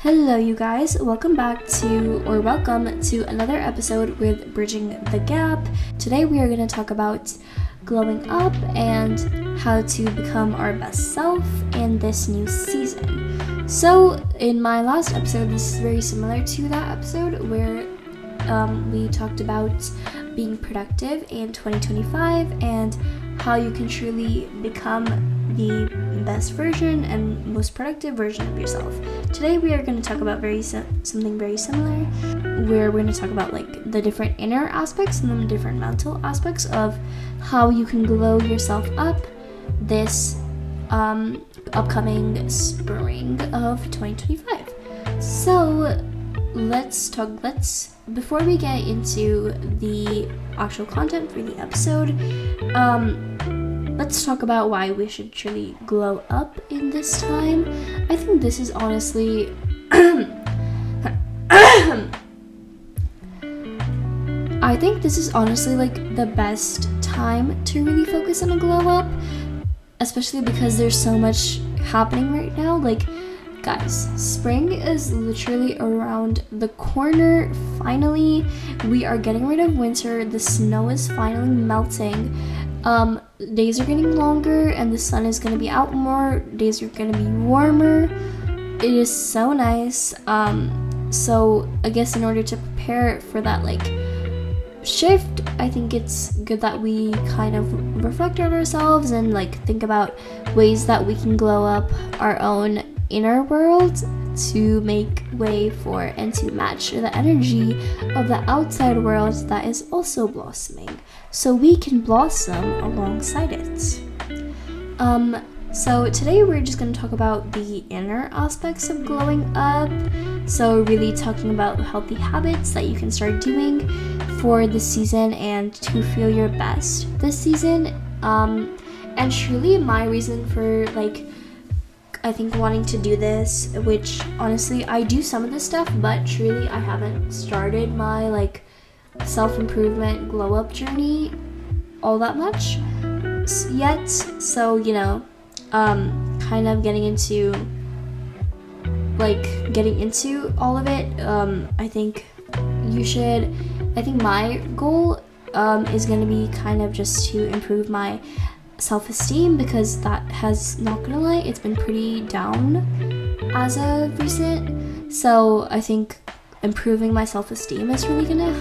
Hello, you guys. Welcome to another episode with Bridging the Gap. Today we are going to talk about glowing up and how to become our best self in this new season. So, in my last episode, this is very similar to that episode where we talked about being productive in 2025 and how you can truly become the best version and most productive version of yourself. Today we are going to talk about something very similar, where we're going to talk about like the different inner aspects and the different mental aspects of how you can glow yourself up this upcoming spring of 2025. So before we get into the actual content for the episode, let's talk about why we should truly glow up in this time. I think this is honestly like the best time to really focus on a glow up, especially because there's so much happening right now. Like, guys, spring is literally around the corner. Finally, we are getting rid of winter. The snow is finally melting. Days are getting longer and the sun is going to be out more. Days are going to be warmer. It is so nice. So I guess in order to prepare for that like shift, I think it's good that we kind of reflect on ourselves and like think about ways that we can glow up our own inner world to make way for and to match the energy of the outside world that is also blossoming, so we can blossom alongside it. So today we're just going to talk about the inner aspects of glowing up, so really talking about healthy habits that you can start doing for this season and to feel your best this season. And truly my reason for I think wanting to do this, which honestly I do some of this stuff, but truly I haven't started my self-improvement glow up journey all that much yet, so kind of getting into all of it. I think my goal is going to be kind of just to improve my self-esteem, because that has, not gonna lie, it's been pretty down as of recent. So I think improving my self-esteem is really gonna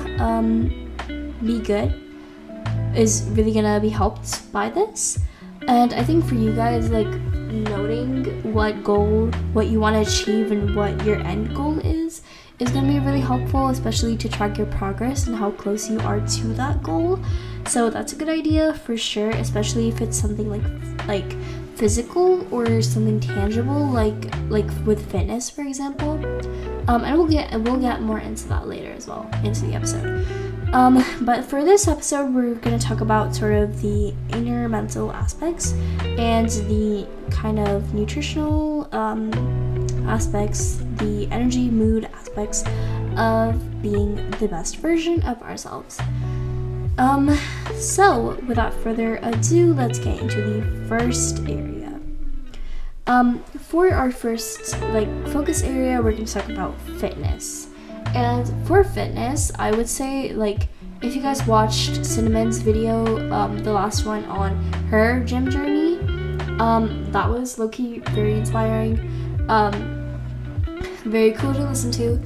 really gonna be helped by this. And I think for you guys, noting what you want to achieve and what your end goal is going to be really helpful, especially to track your progress and how close you are to that goal. So that's a good idea for sure, especially if it's something like physical or something tangible, like with fitness, for example. And we'll get more into that later as well into the episode. But for this episode, we're going to talk about sort of the inner mental aspects and the kind of nutritional aspects, the energy, mood aspects of being the best version of ourselves. So without further ado, let's get into the first area. For our first focus area, we're going to talk about fitness. And for fitness, I would say if you guys watched Cinnamon's video, the last one on her gym journey, that was low-key very inspiring, very cool to listen to.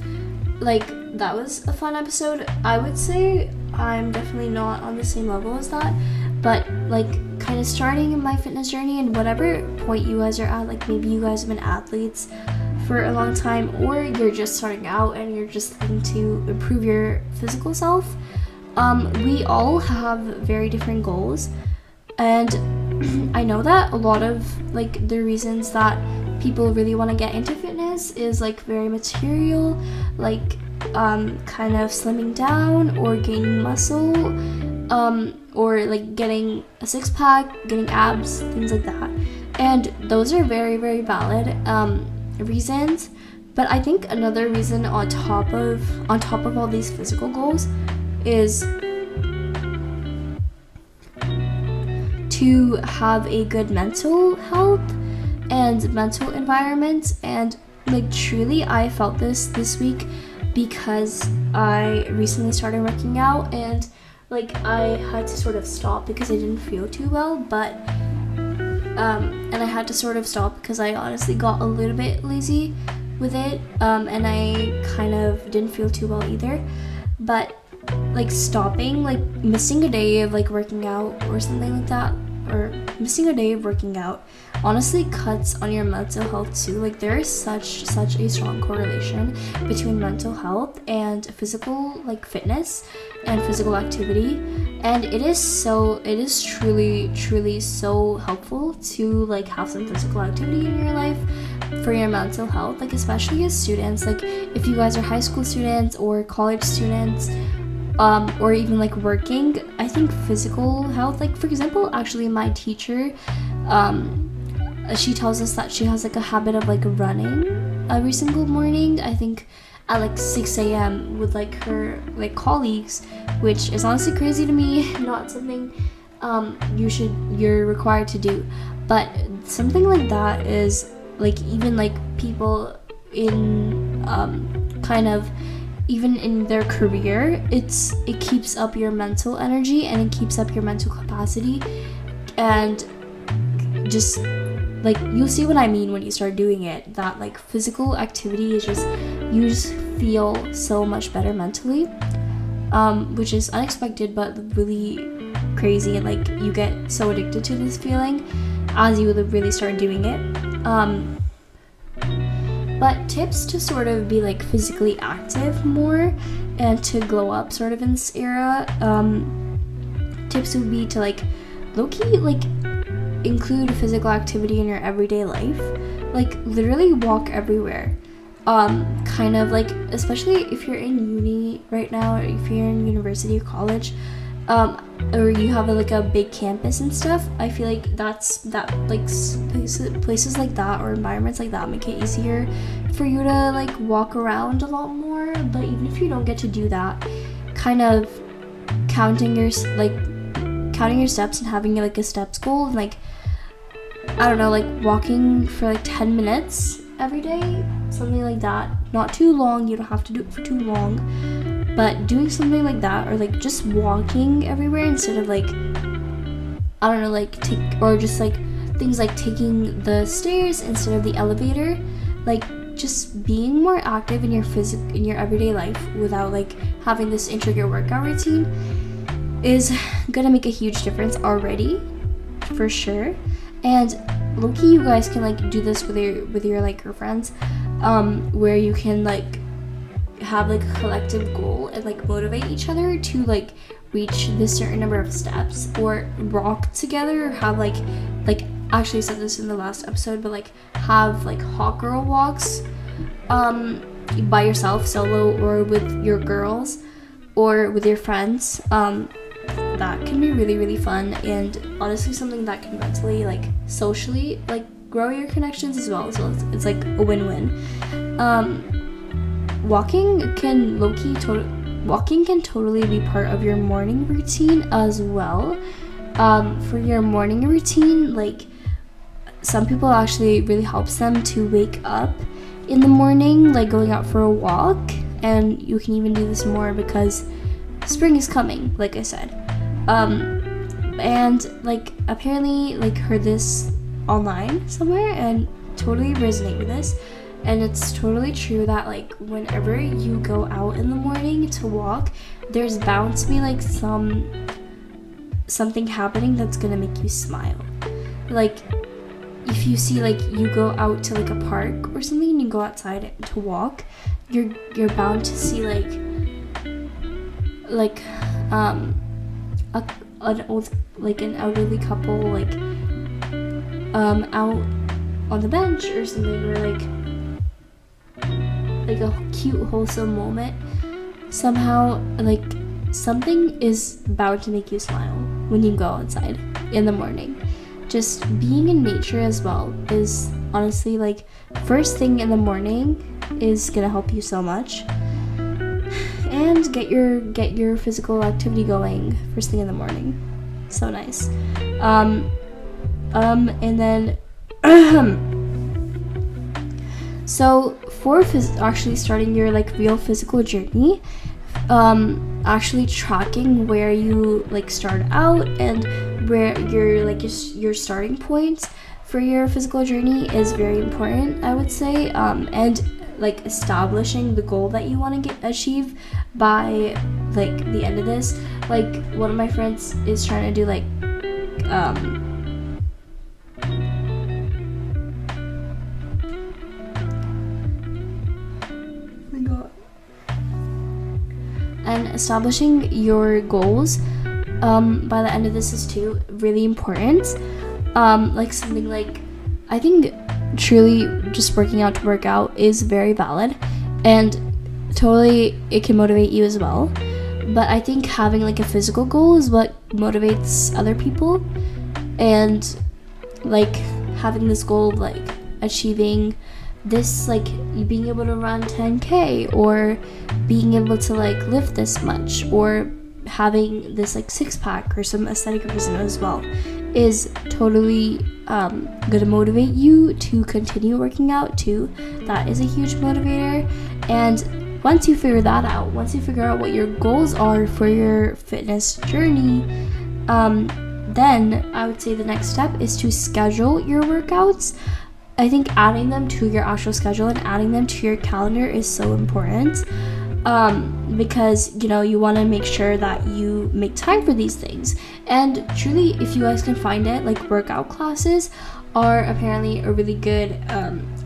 That was a fun episode. I would say I'm definitely not on the same level as that, but kind of starting my fitness journey, and whatever point you guys are at, maybe you guys have been athletes for a long time, or you're just starting out and you're just looking to improve your physical self. We all have very different goals, and I know that a lot of the reasons that people really want to get into fitness is very material, kind of slimming down or gaining muscle, or getting a six-pack, getting abs, things like that. And those are very, very valid reasons. But I think another reason on top of all these physical goals is to have a good mental health and mental environment. And like truly I felt this week because I recently started working out, and like I had to sort of stop because I didn't feel too well, but and I had to sort of stop because I honestly got a little bit lazy with it, and I kind of didn't feel too well either. But like stopping, like missing a day of like working out or something like that, or missing a day of working out honestly cuts on your mental health too. Like there is such a strong correlation between mental health and physical like fitness and physical activity, and it is truly so helpful to like have some physical activity in your life for your mental health, like especially as students. Like if you guys are high school students or college students, or even like working, I think physical health, like for example, actually my teacher, she tells us that she has like a habit of like running every single morning, I think at like 6 a.m. with like her like colleagues, which is honestly crazy to me, not something you're required to do, but something like that is like, even like people in kind of even in their career, it keeps up your mental energy and it keeps up your mental capacity, and just like you'll see what I mean when you start doing it, that like physical activity is just, you just feel so much better mentally, which is unexpected but really crazy, and like you get so addicted to this feeling as you really start doing it. But tips to sort of be like physically active more and to glow up sort of in this era, tips would be to like low-key like include physical activity in your everyday life, like literally walk everywhere, kind of like, especially if you're in uni right now, or if you're in university or college, or you have like a big campus and stuff. I feel like that like places like that or environments like that make it easier for you to like walk around a lot more. But even if you don't get to do that, kind of counting your steps and having like a steps goal, and like I don't know, like walking for like 10 minutes every day, something like that. Not too long, you don't have to do it for too long, but doing something like that, or like just walking everywhere instead of like, I don't know, like just like things like taking the stairs instead of the elevator, like just being more active in your everyday life without like having this intricate workout routine is gonna make a huge difference already, for sure. And low-key, you guys can like do this with your like your friends, where you can like have like a collective goal and like motivate each other to like reach this certain number of steps, or walk together, or have like actually I said this in the last episode, but like have like hot girl walks by yourself, solo, or with your girls, or with your friends. That can be really fun, and honestly something that can mentally like socially like grow your connections as well, so it's like a win-win. Walking can totally be part of your morning routine as well. For your morning routine, like some people actually really helps them to wake up in the morning, like going out for a walk, and you can even do this more because spring is coming, like I said. And like apparently like heard this online somewhere and totally resonate with this, and it's totally true that like whenever you go out in the morning to walk, there's bound to be like something happening that's gonna make you smile. Like if you see, like you go out to like a park or something and you go outside to walk, you're bound to see like an elderly couple like out on the bench or something, or like a cute wholesome moment. Somehow like something is bound to make you smile when you go outside in the morning. Just being in nature as well is honestly like first thing in the morning is gonna help you so much. And get your physical activity going first thing in the morning. So nice. And then So for actually starting your like real physical journey, actually tracking where you like start out and where your like your starting points for your physical journey is very important, I would say. And like establishing the goal that you want to achieve by like the end of this. Like one of my friends is trying to do like and establishing your goals by the end of this is too really important. Like something like, I think truly just working out to work out is very valid, and totally it can motivate you as well. But I think having like a physical goal is what motivates other people, and like having this goal of like achieving this, like being able to run 10K or being able to like lift this much or having this like six-pack or some aesthetic reason as well is totally gonna motivate you to continue working out too. That is a huge motivator. And once you figure that out, once you figure out what your goals are for your fitness journey, then I would say the next step is to schedule your workouts. I think adding them to your actual schedule and adding them to your calendar is so important, because you know you want to make sure that you make time for these things. And truly, if you guys can find it, like workout classes are apparently a really good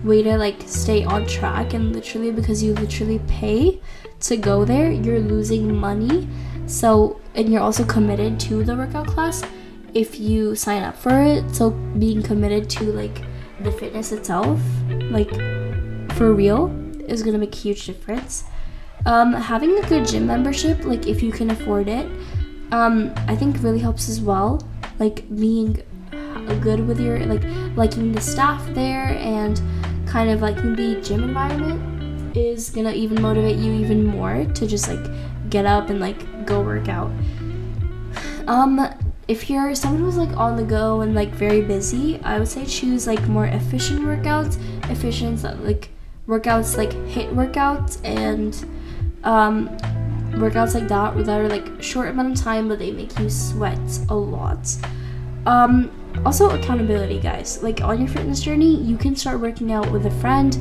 way to like stay on track, and literally because you literally pay to go there, you're losing money. So, and you're also committed to the workout class if you sign up for it. So being committed to like the fitness itself, like for real, is gonna make a huge difference. Having a good gym membership, like if you can afford it, I think really helps as well. Like being good with your like liking the staff there and kind of liking the gym environment is gonna even motivate you even more to just like get up and like go work out. If you're someone who's like on the go and like very busy, I would say choose like more efficient workouts, like workouts like HIIT workouts and workouts like that are like short amount of time but they make you sweat a lot. Also accountability, guys. Like on your fitness journey, you can start working out with a friend,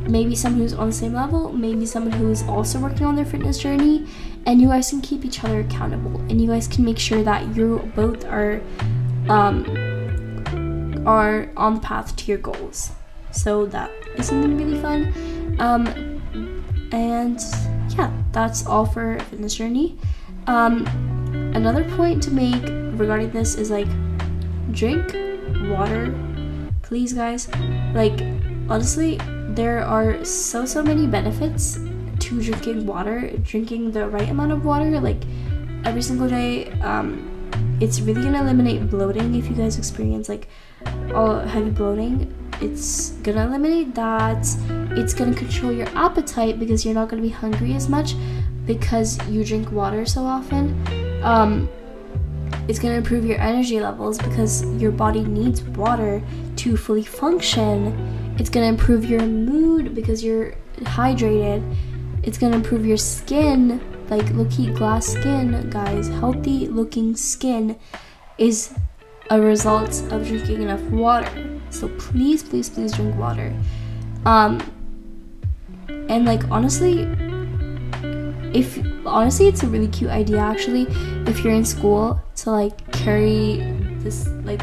maybe someone who's on the same level, maybe someone who's also working on their fitness journey, and you guys can keep each other accountable, and you guys can make sure that you both are on the path to your goals. So that is something really fun. And yeah, that's all for fitness journey. Another point to make regarding this is like drink water, please, guys. Like honestly, there are so many benefits to drinking water, drinking the right amount of water, like every single day. It's really gonna eliminate bloating. If you guys experience like heavy bloating, it's gonna eliminate that. It's gonna control your appetite because you're not gonna be hungry as much because you drink water so often. It's gonna improve your energy levels because your body needs water to fully function. It's gonna improve your mood because you're hydrated. It's gonna improve your skin, like low-key glass skin, guys. Healthy looking skin is a result of drinking enough water. So please drink water. And like honestly, it's a really cute idea actually, if you're in school, to like carry this like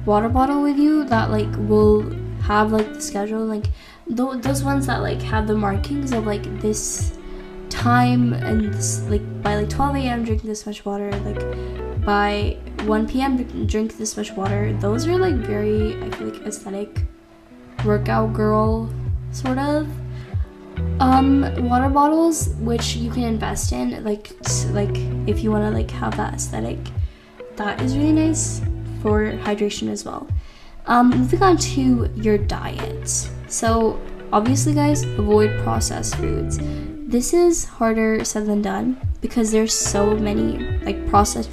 water bottle with you that like will have like the schedule, like those ones that like have the markings of like this time and this, like by like 12 a.m. drink this much water, like by 1 p.m. drink this much water. Those are like very, I feel like, aesthetic workout girl sort of water bottles, which you can invest in, like if you want to like have that aesthetic. That is really nice for hydration as well. Moving on to your diet. So obviously, guys, avoid processed foods. This is harder said than done because there's so many like processed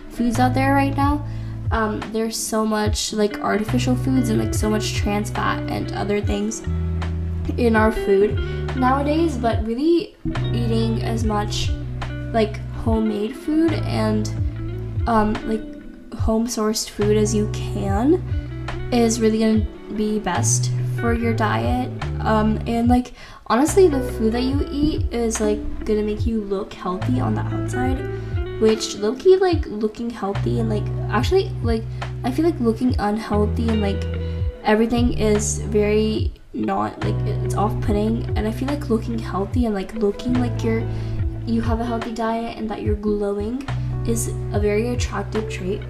foods out there right now. there's so much like artificial foods and like so much trans fat and other things in our food nowadays, but really eating as much like homemade food and like home sourced food as you can is really gonna be best for your diet. And like honestly, the food that you eat is like gonna make you look healthy on the outside, which low-key, like looking healthy and like actually like I feel like looking unhealthy and like everything is very not like it's off-putting, and I feel like looking healthy and like looking like you have a healthy diet and that you're glowing is a very attractive trait,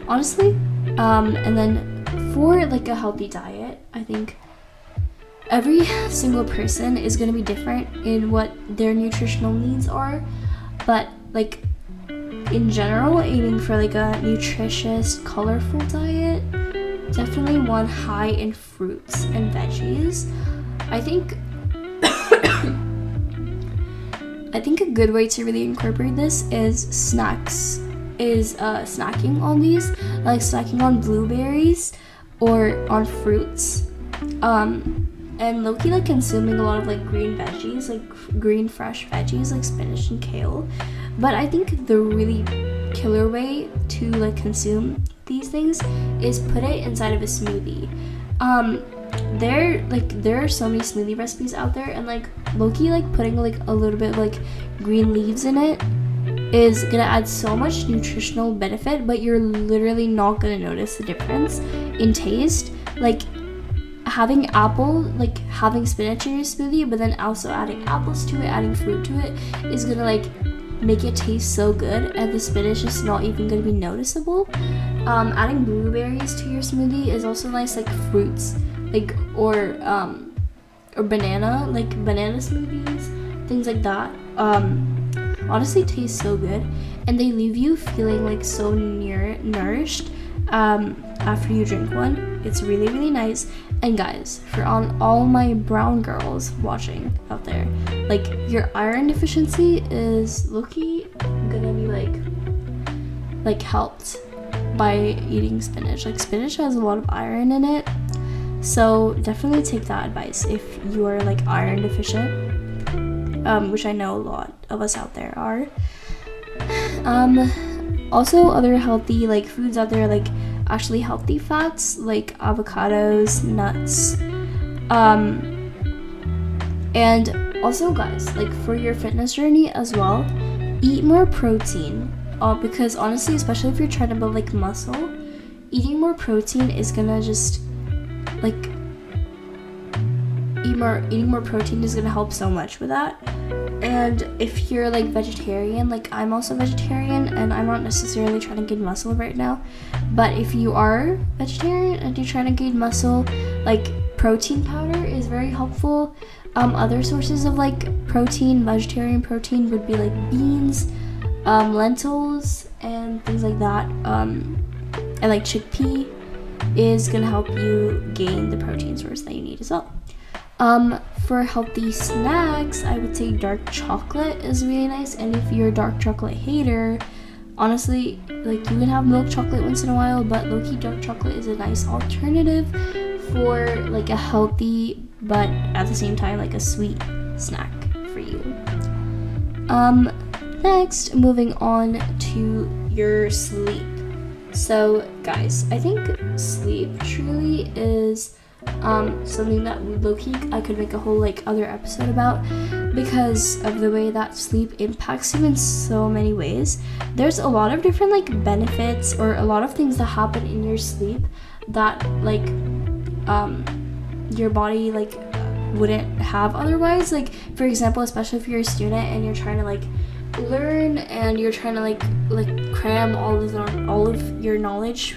honestly. And then for like a healthy diet, I think every single person is going to be different in what their nutritional needs are, but like in general, aiming for like a nutritious, colorful diet, definitely one high in fruits and veggies. I think a good way to really incorporate this is snacking on these, like snacking on blueberries or on fruits, and low-key like consuming a lot of like green veggies, like green fresh veggies like spinach and kale. But I think the really killer way to like consume these things is put it inside of a smoothie. There are so many smoothie recipes out there, and like low-key like putting like a little bit of like green leaves in it is gonna add so much nutritional benefit, but you're literally not gonna notice the difference in taste. Like having having spinach in your smoothie, but then also adding apples to it, adding fruit to it is gonna like make it taste so good, and the spinach is not even gonna be noticeable. Adding blueberries to your smoothie is also nice, like fruits, like or banana smoothies, things like that. Honestly taste so good, and they leave you feeling like so nourished after you drink one. It's really, really nice. And guys, for all my brown girls watching out there, like your iron deficiency is low-key gonna be like helped by eating spinach. Like spinach has a lot of iron in it, so definitely take that advice if you are like iron deficient, which I know a lot of us out there are. Also other healthy like foods out there, like actually healthy fats like avocados, nuts, and also guys, like for your fitness journey as well, eat more protein, because honestly, especially if you're trying to build like muscle, eating more protein is gonna just like eating more protein is gonna help so much with that. And if you're like vegetarian, like I'm also vegetarian and I'm not necessarily trying to gain muscle right now, but if you are vegetarian and you're trying to gain muscle, like protein powder is very helpful. Other sources of like protein, vegetarian protein, would be like beans, lentils, and things like that. And like chickpea is gonna help you gain the protein source that you need as well. For healthy snacks, I would say dark chocolate is really nice, and if you're a dark chocolate hater, honestly, like you can have milk chocolate once in a while, but low-key dark chocolate is a nice alternative for like a healthy but at the same time like a sweet snack for you. Next, moving on to your sleep. So guys, I think sleep truly is something that low-key I could make a whole like other episode about, because of the way that sleep impacts you in so many ways. There's a lot of different like benefits or a lot of things that happen in your sleep that like your body like wouldn't have otherwise. Like for example, especially if you're a student and you're trying to like learn and you're trying to like cram all of your knowledge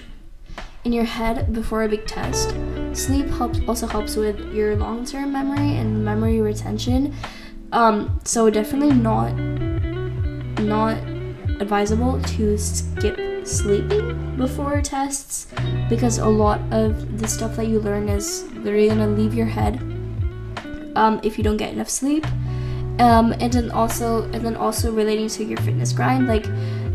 in your head before a big test, sleep also helps with your long-term memory and memory retention. So definitely not advisable to skip sleeping before tests, because a lot of the stuff that you learn is literally gonna leave your head if you don't get enough sleep. And then also relating to your fitness grind, like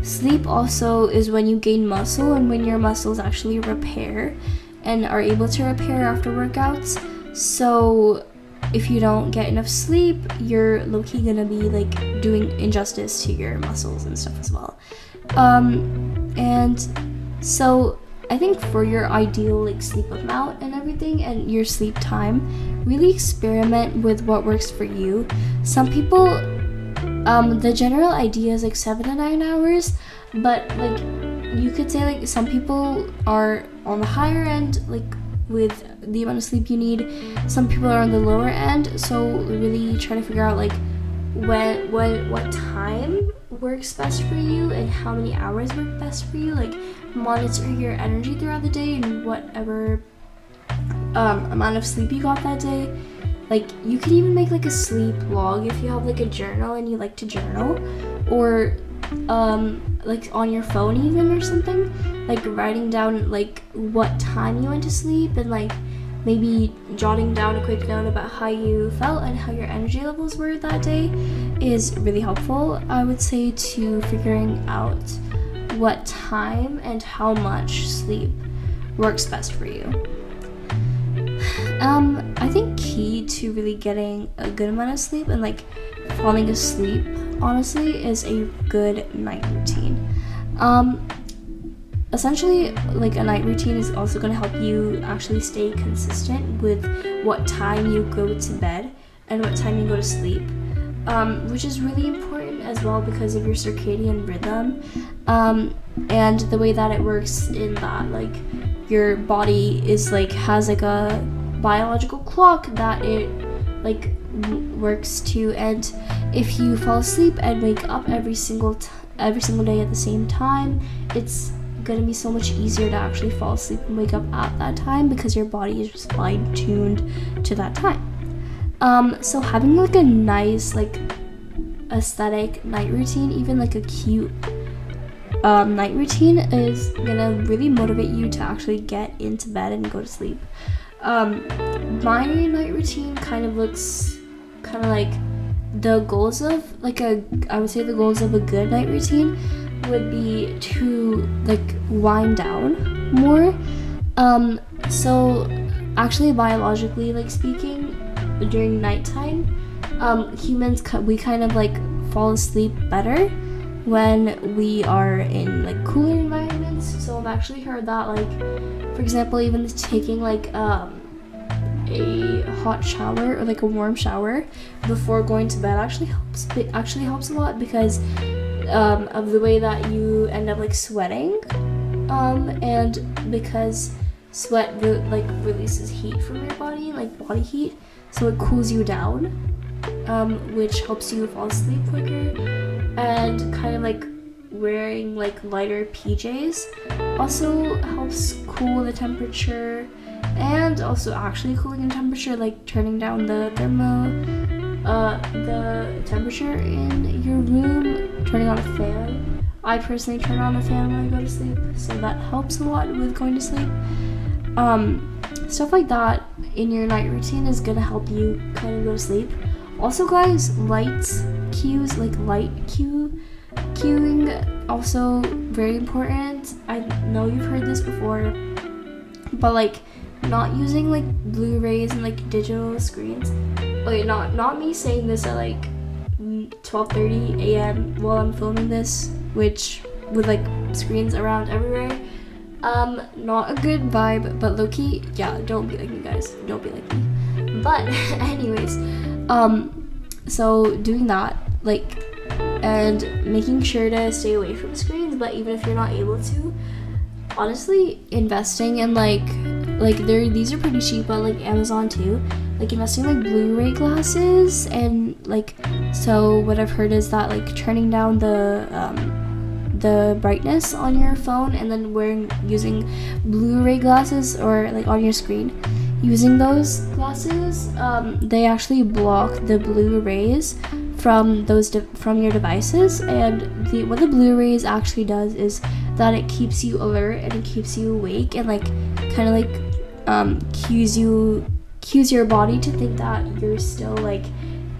Sleep also is when you gain muscle and when your muscles actually repair and are able to repair after workouts. So if you don't get enough sleep, you're low-key gonna be like doing injustice to your muscles and stuff as well. And so I think for your ideal like sleep amount and everything and your sleep time, really experiment with what works for you. Some people, the general idea is like 7 to 9 hours, but like you could say like some people are on the higher end, like with the amount of sleep you need. Some people are on the lower end, so really try to figure out like what time works best for you and how many hours work best for you. Like monitor your energy throughout the day and whatever amount of sleep you got that day. Like you can even make like a sleep log if you have like a journal and you like to journal, or like on your phone even or something, like writing down like what time you went to sleep and like maybe jotting down a quick note about how you felt and how your energy levels were that day is really helpful, I would say, to figuring out what time and how much sleep works best for you. I think key to really getting a good amount of sleep and like falling asleep, honestly, is a good night routine. Essentially, like a night routine is also going to help you actually stay consistent with what time you go to bed and what time you go to sleep, which is really important as well because of your circadian rhythm, and the way that it works in that like your body is like has like a biological clock that it like works to, and if you fall asleep and wake up every single day at the same time, it's gonna be so much easier to actually fall asleep and wake up at that time because your body is just fine-tuned to that time. So having like a nice like aesthetic night routine, even like a cute night routine, is gonna really motivate you to actually get into bed and go to sleep. My night routine kind of looks kind of like the goals of like I would say the goals of a good night routine would be to like wind down more. So actually biologically like speaking, during nighttime, humans we kind of like fall asleep better when we are in like cooler environments. So I've actually heard that, like, for example, even taking like a hot shower or like a warm shower before going to bed actually helps. It actually helps a lot because of the way that you end up like sweating, and because sweat releases heat from your body, like body heat, so it cools you down, which helps you fall asleep quicker. And kind of like wearing like lighter PJs also helps cool the temperature, and also actually cooling the temperature, like turning down the temperature in your room, turning on a fan. I personally turn on a fan when I go to sleep, so that helps a lot with going to sleep. Stuff like that in your night routine is gonna help you kind of go to sleep. Also, guys, lights cues, like light cueing, also very important. I know you've heard this before, but like not using like Blu-rays and like digital screens. Wait, not me saying this at like 12:30 a.m. while I'm filming this, which with like screens around everywhere. Not a good vibe, but low-key, yeah, don't be like me, guys. Don't be like me. But anyways, so doing that, like, and making sure to stay away from screens, but even if you're not able to, honestly, investing in like these are pretty cheap on like Amazon too, like investing in like Blu-ray glasses, and like, so what I've heard is that like turning down the brightness on your phone and then using Blu-ray glasses, or like on your screen, using those glasses, they actually block the Blu-rays from from your devices, and what the Blu-rays actually does is that it keeps you alert and it keeps you awake, and like kind of like cues your body to think that you're still like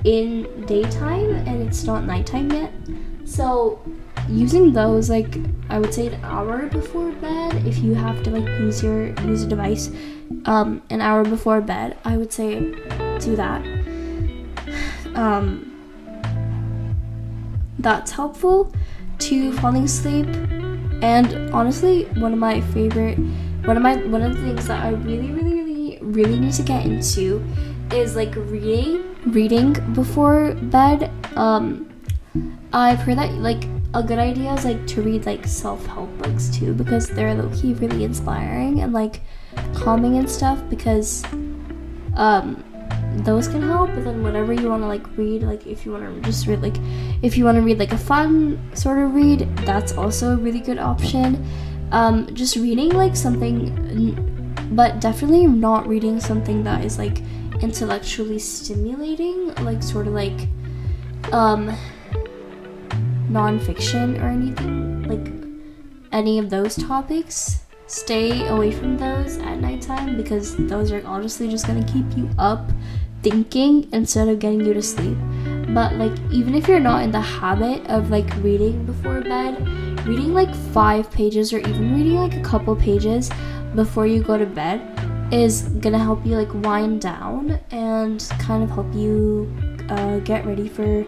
in daytime and it's not nighttime yet. So using those, like, I would say an hour before bed. If you have to like use a device an hour before bed, I would say do that. That's helpful to falling asleep. And honestly, one of the things that I really need to get into is like reading before bed. I've heard that like a good idea is like to read like self-help books too, because they're low-key really inspiring and like calming and stuff, because those can help. But then whatever you want to like read, like if you want to just read like a fun sort of read, that's also a really good option. Just reading like something, but definitely not reading something that is like intellectually stimulating, like sort of like non-fiction or anything, like any of those topics. Stay away from those at nighttime, because those are honestly just gonna keep you up thinking instead of getting you to sleep. But like even if you're not in the habit of like reading before bed, reading like 5 pages or even reading like a couple pages before you go to bed is gonna help you like wind down and kind of help you get ready for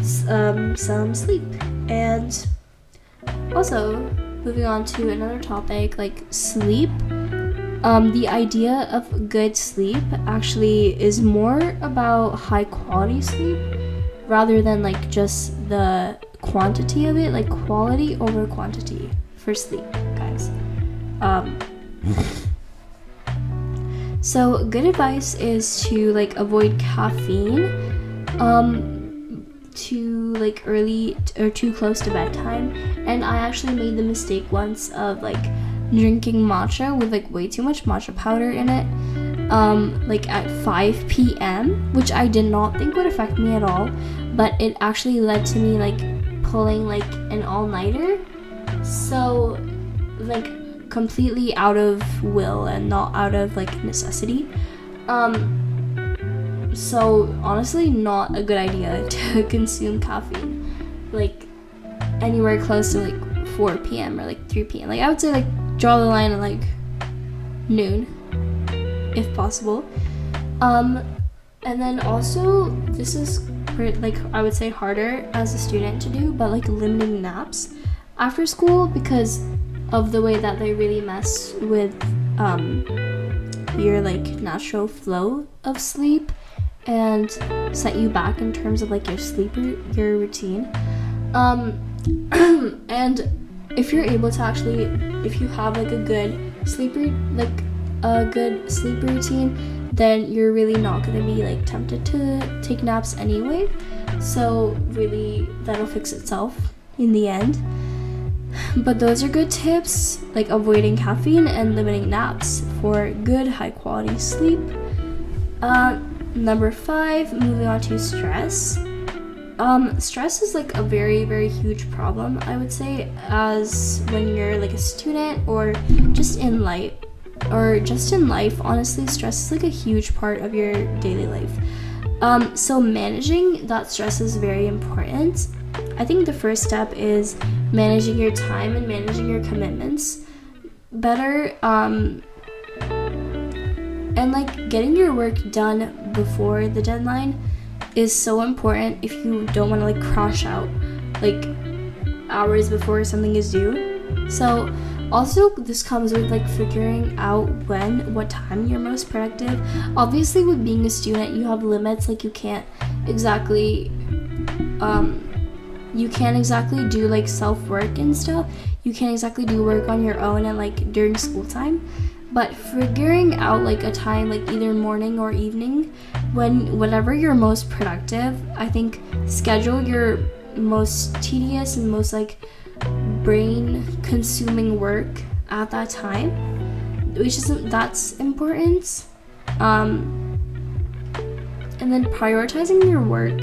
some sleep. And also, moving on to another topic, like sleep. The idea of good sleep actually is more about high quality sleep rather than like just the quantity of it, like quality over quantity for sleep, guys. So good advice is to like avoid caffeine too like early or too close to bedtime. And I actually made the mistake once of like drinking matcha with like way too much matcha powder in it like at 5 p.m., which I did not think would affect me at all, but it actually led to me like pulling like an all-nighter, so like completely out of will and not out of like necessity. So honestly, not a good idea to consume caffeine like anywhere close to like 4 p.m. or like 3 p.m. Like I would say like draw the line at like noon if possible. And then also, this is like I would say harder as a student to do, but like limiting naps after school, because of the way that they really mess with your like natural flow of sleep and set you back in terms of like your routine. And if you're able to actually, if you have like a good sleep routine, then you're really not going to be like tempted to take naps anyway. So really that'll fix itself in the end. But those are good tips, like avoiding caffeine and limiting naps for good high quality sleep. Number 5, moving on to stress. Stress is like a very, very huge problem, I would say, as when you're like a student or just in life. Honestly, stress is like a huge part of your daily life. So managing that stress is very important. I think the first step is managing your time and managing your commitments better. And like getting your work done before the deadline is so important if you don't want to like crash out like hours before something is due. So also this comes with like figuring out what time you're most productive. Obviously with being a student you have limits, like you can't exactly do like self-work and stuff. You can't exactly do work on your own and like during school time. But figuring out like a time, like either morning or evening, whenever you're most productive, I think schedule your most tedious and most like brain consuming work at that time, that's important. And then prioritizing your work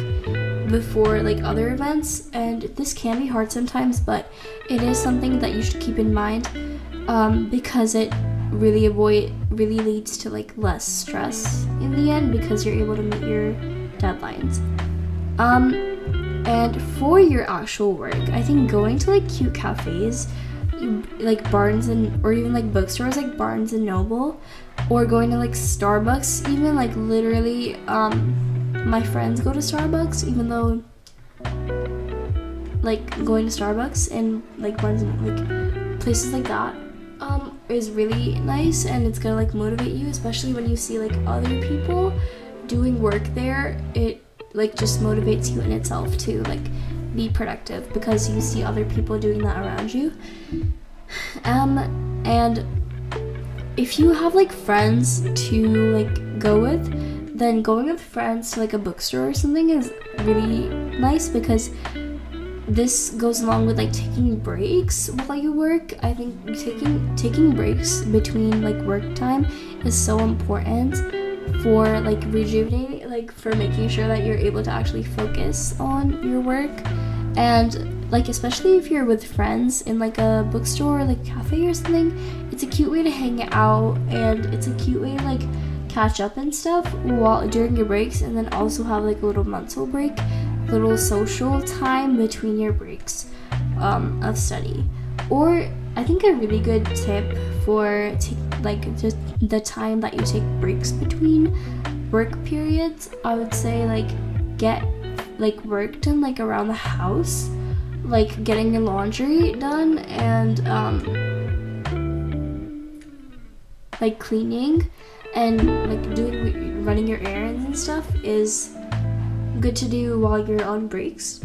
before like other events, and this can be hard sometimes, but it is something that you should keep in mind, because it really leads to like less stress in the end, because you're able to meet your deadlines. And for your actual work, I think going to like cute cafes, like Barnes and, or even like bookstores like Barnes and Noble, or going to like Starbucks, even like literally, my friends go to Starbucks, even though like going to Starbucks and like Barnes and like places like that is really nice, and it's gonna like motivate you, especially when you see like other people doing work there. It like just motivates you in itself to like be productive because you see other people doing that around you. And if you have like friends to like go with, then going with friends to like a bookstore or something is really nice, because this goes along with like taking breaks while you work. I think taking breaks between like work time is so important for like rejuvenating, like for making sure that you're able to actually focus on your work. And like especially if you're with friends in like a bookstore or like cafe or something, it's a cute way to hang out, and it's a cute way to like catch up and stuff while during your breaks, and then also have like a little mental break, little social time between your breaks of study. Or I think a really good tip for like just the time that you take breaks between work periods, I would say like get like work done like around the house, like getting your laundry done, and like cleaning and like running your errands and stuff is good to do while you're on breaks.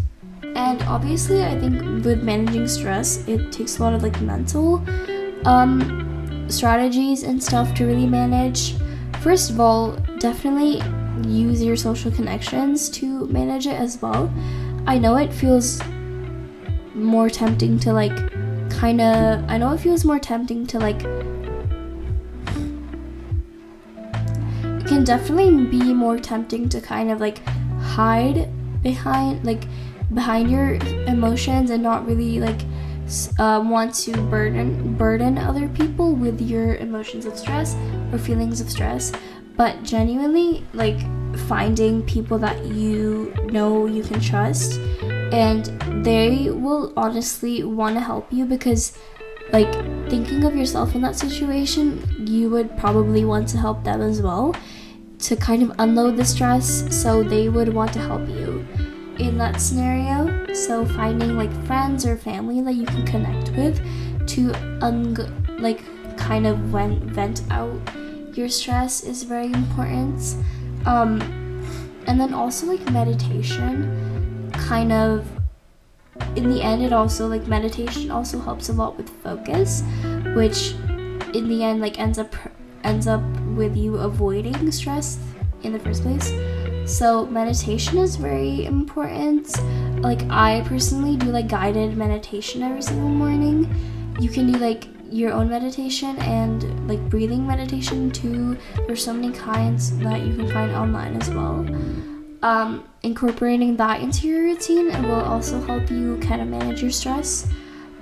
And obviously I think with managing stress, it takes a lot of like mental strategies and stuff to really manage. First of all, definitely use your social connections to manage it as well. I know it feels more tempting to like it can definitely be more tempting to kind of like hide behind your emotions and not really like want to burden other people with your emotions of stress or feelings of stress. But genuinely like finding people that you know you can trust, and they will honestly want to help you, because like thinking of yourself in that situation, you would probably want to help them as well to kind of unload the stress, so they would want to help you in that scenario. So finding like friends or family that you can connect with to kind of vent out your stress is very important. And then also like meditation, kind of in the end, it also like meditation also helps a lot with focus, which in the end like ends up with you avoiding stress in the first place. So meditation is very important. Like I personally do like guided meditation every single morning. You can do like your own meditation and like breathing meditation too. There's so many kinds that you can find online as well. Incorporating that into your routine will also help you kind of manage your stress.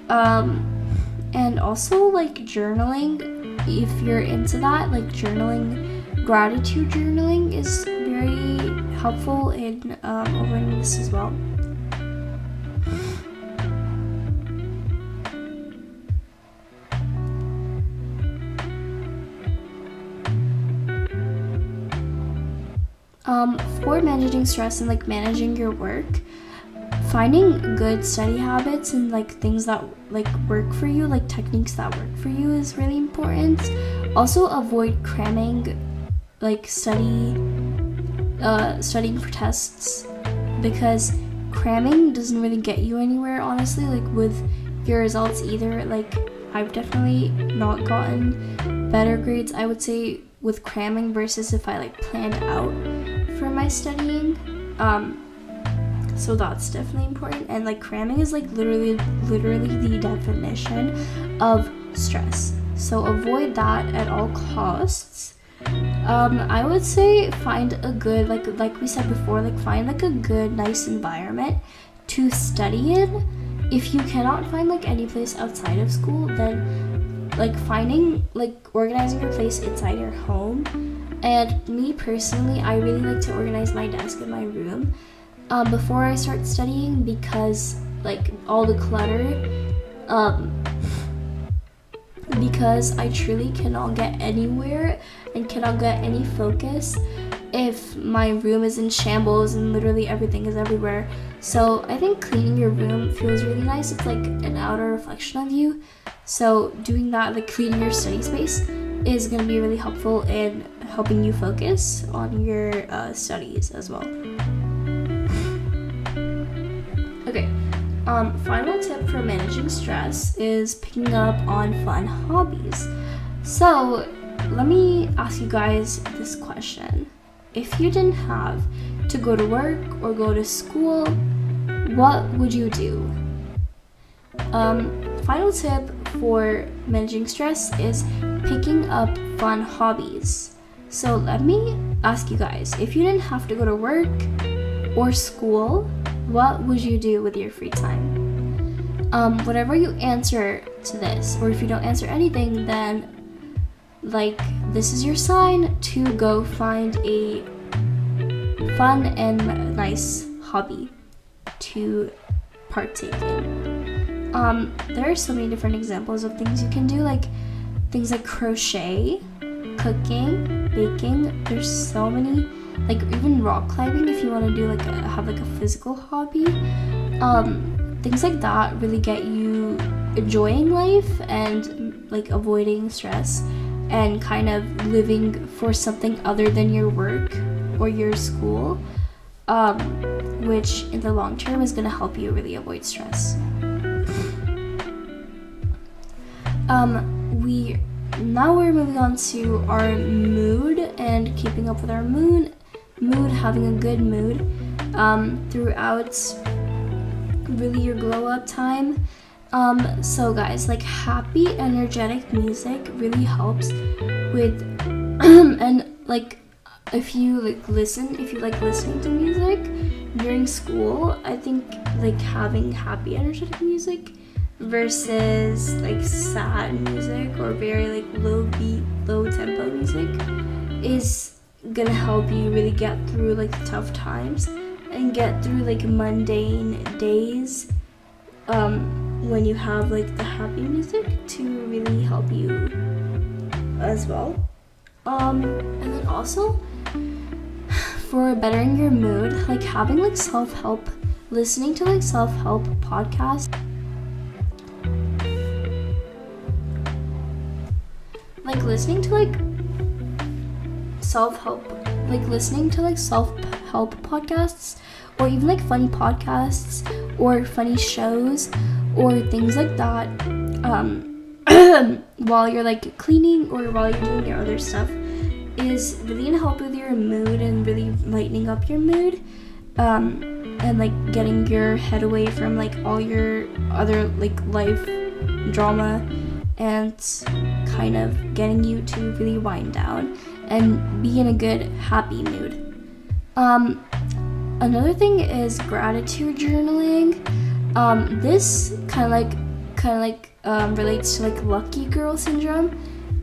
And also like journaling, if you're into that, like journaling, gratitude journaling is very helpful in avoiding this as well. For managing stress and like managing your work, finding good study habits and like things that like work for you, like techniques that work for you, is really important. Also avoid cramming, like studying for tests, because cramming doesn't really get you anywhere, honestly, like with your results either. Like I've definitely not gotten better grades, I would say, with cramming versus if I like planned out for my studying. So that's definitely important. And like cramming is like literally the definition of stress, so avoid that at all costs. I would say find a good, like we said before, like find like a good nice environment to study in. If you cannot find like any place outside of school, then like organizing your place inside your home. And me personally, I really like to organize my desk in my room. before I start studying, because like all the clutter, because I truly cannot get anywhere and cannot get any focus if my room is in shambles and literally everything is everywhere. So I think cleaning your room feels really nice. It's like an outer reflection of you. So doing that, like cleaning your study space, is going to be really helpful in helping you focus on your studies as well. Okay, final tip for managing stress is picking up on fun hobbies. So let me ask you guys this question. If you didn't have to go to work or go to school, what would you do? Final tip for managing stress is picking up fun hobbies. So let me ask you guys, if you didn't have to go to work or school, what would you do with your free time? Whatever you answer to this, or if you don't answer anything, then like this is your sign to go find a fun and nice hobby to partake in. There are so many different examples of things you can do, like things like crochet, cooking, baking. There's so many, like even rock climbing if you want to do like have a physical hobby. Things like that really get you enjoying life and like avoiding stress and kind of living for something other than your work or your school, which in the long term is going to help you really avoid stress. We're moving on to our mood and keeping up with our mood, having a good mood throughout really your glow up time. So guys, like happy, energetic music really helps with and like if you like listening to music during school, I think like having happy, energetic music versus like sad music or very like low beat, low tempo music is gonna help you really get through like tough times and get through like mundane days when you have like the happy music to really help you as well. And then also for bettering your mood, like having like listening to like self-help podcasts, like listening to like self-help podcasts, or even like funny podcasts or funny shows or things like that while you're like cleaning or while you're doing your other stuff is really gonna help with your mood and really lightening up your mood, and like getting your head away from like all your other like life drama and kind of getting you to really wind down and be in a good happy mood. Another thing is gratitude journaling. This kind of relates to like lucky girl syndrome,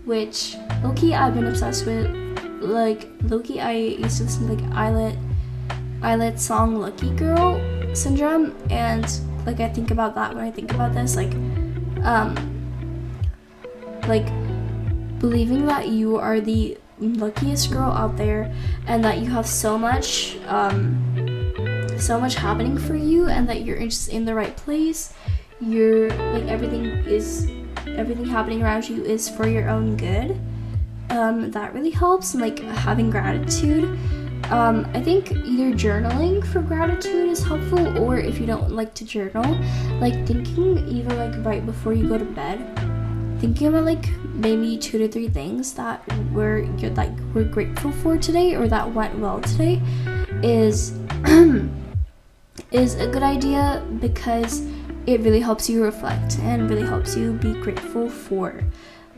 which low-key I've been obsessed with. Like low-key I used to listen to like Eyelet song Lucky Girl Syndrome, and like I think about that when I think about this, like believing that you are the luckiest girl out there and that you have so much happening for you and that you're just in the right place. You're like everything happening around you is for your own good. That really helps, and like having gratitude. I think either journaling for gratitude is helpful, or if you don't like to journal, like thinking even like right before you go to bed, thinking about like maybe 2 to 3 things that we're grateful for today or that went well today is a good idea, because it really helps you reflect and really helps you be grateful for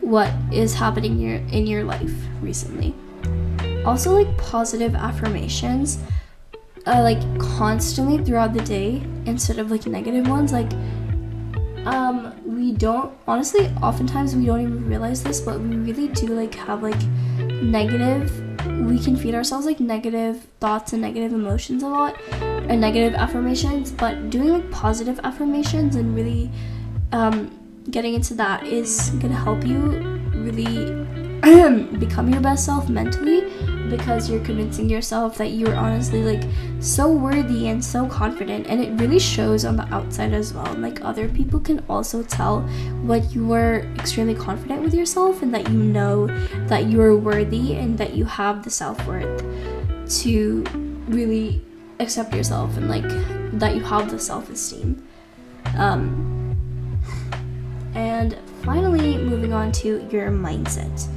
what is happening in your life recently. Also, like positive affirmations, like constantly throughout the day instead of like negative ones. Like oftentimes we don't even realize this, but we really do like have like we can feed ourselves like negative thoughts and negative emotions a lot, negative affirmations, but doing like positive affirmations and really getting into that is gonna help you really become your best self mentally, because you're convincing yourself that you're honestly like so worthy and so confident, and it really shows on the outside as well. Like other people can also tell when you are extremely confident with yourself and that you know that you're worthy and that you have the self-worth to really accept yourself, and like that you have the self-esteem. And finally, moving on to your mindset.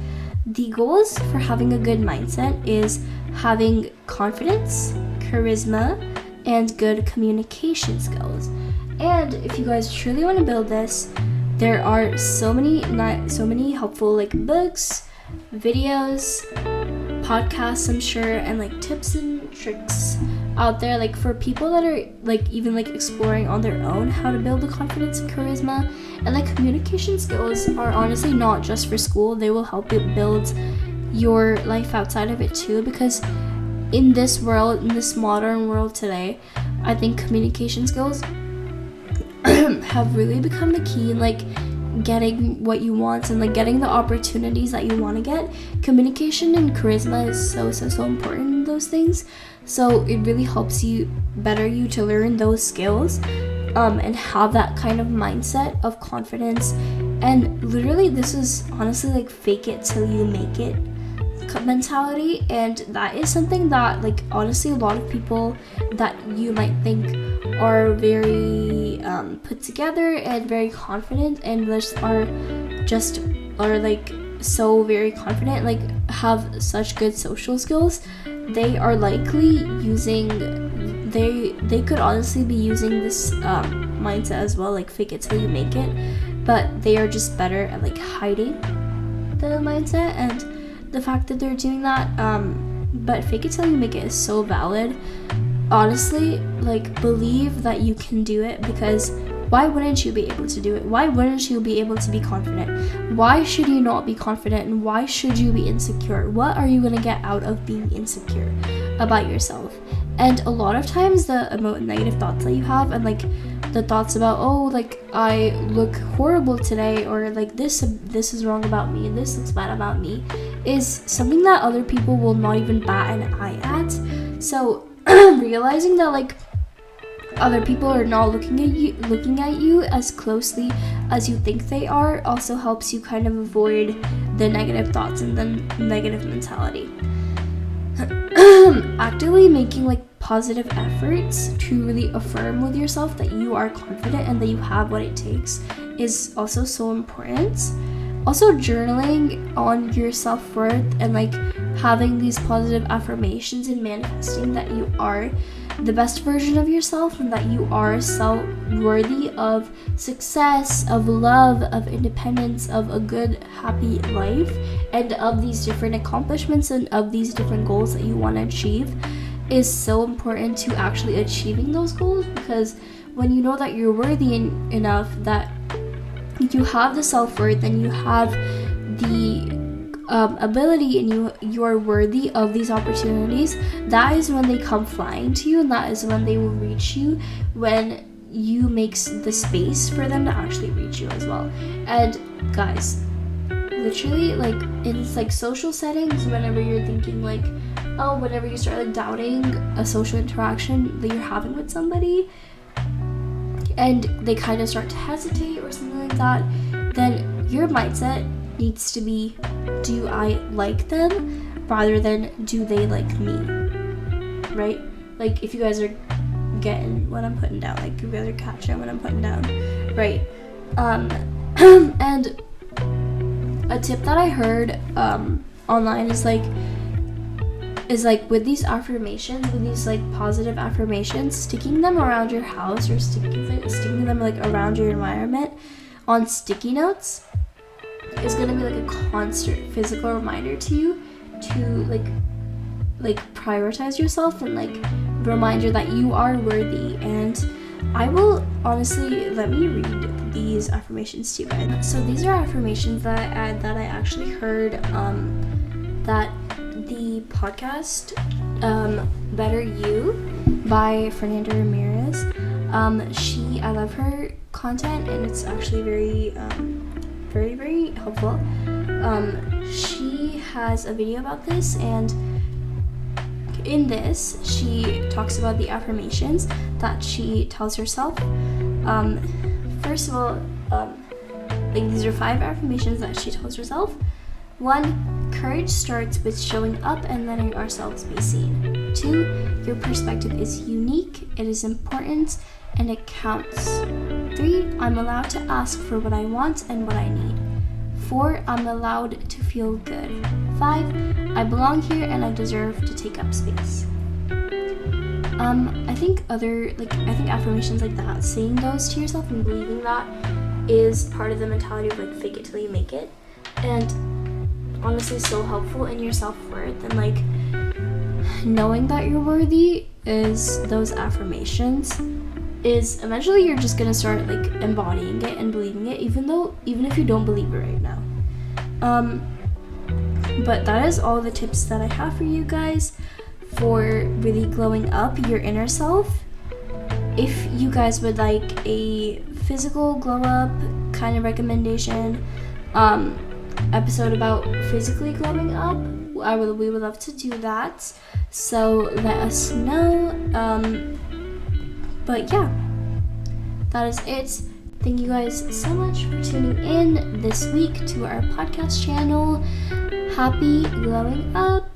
The goals for having a good mindset is having confidence, charisma, and good communication skills. And if you guys truly want to build this, there are so many helpful like books, videos, podcasts, I'm sure, and like tips and tricks out there, like for people that are like even like exploring on their own how to build the confidence and charisma. And like communication skills are honestly not just for school, they will help you build your life outside of it too, because in this world, in this modern world today, I think communication skills have really become the key in like getting what you want and like getting the opportunities that you want to get. Communication and charisma is so important in those things, so it really helps you to learn those skills and have that kind of mindset of confidence. And literally this is honestly like fake it till you make it mentality, and that is something that like honestly a lot of people that you might think are very put together and very confident and are like so very confident, like have such good social skills, they are likely they could honestly be using this mindset as well, like fake it till you make it, but they are just better at like hiding the mindset and the fact that they're doing that. But fake it till you make it is so valid. Honestly, like believe that you can do it, because why wouldn't you be able to do it? Why wouldn't you be able to be confident? Why should you not be confident, and why should you be insecure? What are you gonna get out of being insecure about yourself? And a lot of times the negative thoughts that you have, and like the thoughts about, oh, like I look horrible today, or like this is wrong about me, and this looks bad about me, is something that other people will not even bat an eye at. So realizing that like other people are not looking at you as closely as you think they are also helps you kind of avoid the negative thoughts and the negative mentality. Actively making like positive efforts to really affirm with yourself that you are confident and that you have what it takes is also so important. Also journaling on your self-worth and like having these positive affirmations and manifesting that you are the best version of yourself and that you are worthy of success, of love, of independence, of a good, happy life, and of these different accomplishments and of these different goals that you want to achieve is so important to actually achieving those goals. Because when you know that you're worthy enough, that you have the self-worth and you have the ability and you are worthy of these opportunities, that is when they come flying to you, and that is when they will reach you, when you make the space for them to actually reach you as well. And guys, literally like in like social settings, whenever you're thinking like, oh, whenever you start like doubting a social interaction that you're having with somebody and they kind of start to hesitate or something like that, then your mindset needs to be, do I like them, rather than do they like me, right? Like if you guys are getting what I'm putting down, like you guys are catching what I'm putting down, right? And a tip that I heard online is like with these affirmations, with these like positive affirmations, sticking them around your house or sticking them like around your environment on sticky notes is gonna be like a constant physical reminder to you to like prioritize yourself and like reminder that you are worthy. And I will honestly, let me read these affirmations to you guys. So these are affirmations that I actually heard that the podcast Better You by Fernanda Ramirez. I love her content, and it's actually very, very helpful. She has a video about this, and in this, she talks about the affirmations that she tells herself. First of all, these are 5 affirmations that she tells herself. 1, courage starts with showing up and letting ourselves be seen. 2, your perspective is unique, it is important, and it counts. 3, I'm allowed to ask for what I want and what I need. 4, I'm allowed to feel good. 5, I belong here and I deserve to take up space. I think affirmations like that, saying those to yourself and believing that is part of the mentality of like fake it till you make it, and honestly so helpful in your self-worth, and like knowing that you're worthy is those affirmations is eventually you're just gonna start like embodying it and believing it, even if you don't believe it right now. But that is all the tips that I have for you guys for really glowing up your inner self. If you guys would like a physical glow up kind of recommendation episode about physically glowing up, we would love to do that, so let us know. But yeah, that is it. Thank you guys so much for tuning in this week to our podcast channel. Happy glowing up.